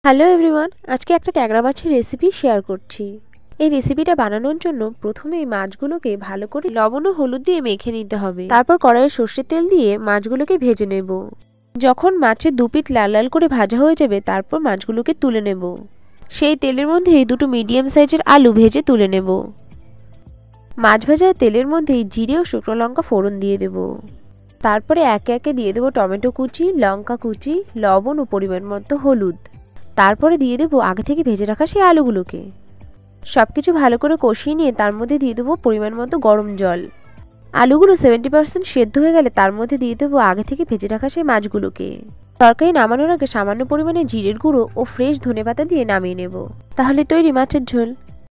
Hello everyone, আজকে একটা ট্যাংরা মাছের রেসিপি শেয়ার করছি। এই রেসিপিটা বানানোর জন্য প্রথমে এই মাছগুলোকে ভালো করে লবণ ও হলুদ দিয়ে মেখে নিতে হবে। তারপর কড়াইয়ে সর্ষের তেল দিয়ে মাছগুলোকে ভেজে নেব। যখন মাছের দুপিঠ লাল লাল করে ভাজা হয়ে যাবে তারপর মাছগুলোকে তুলে নেব। সেই তেলের মধ্যেই দুটো মিডিয়াম সাইজের আলু ভেজে তুলে নেব। মাছ ভাজার তেলের মধ্যেই জিরে ও শুকনো লঙ্কা ফোড়ন দিয়ে দেব। তারপরে একে একে দিয়ে দেবো টমেটো কুচি, লঙ্কা কুচি, লবণ ও পরিমাণ মতো হলুদ। তারপরে দিয়ে দেবো আগে থেকে ভেজে রাখা সেই আলুগুলোকে। সব কিছু ভালো করে কষিয়ে নিয়ে তার মধ্যে দিয়ে দেবো পরিমাণ মতো গরম জল। আলুগুলো 70% সেদ্ধ হয়ে গেলে তার মধ্যে দিয়ে দেবো আগে থেকে ভেজে রাখা সেই মাছগুলোকে। তরকারি নামানোর আগে সামান্য পরিমাণে জিরের গুঁড়ো ও ফ্রেশ ধনেপাতা দিয়ে নামিয়ে নেব। তাহলে তৈরি মাছের ঝোল।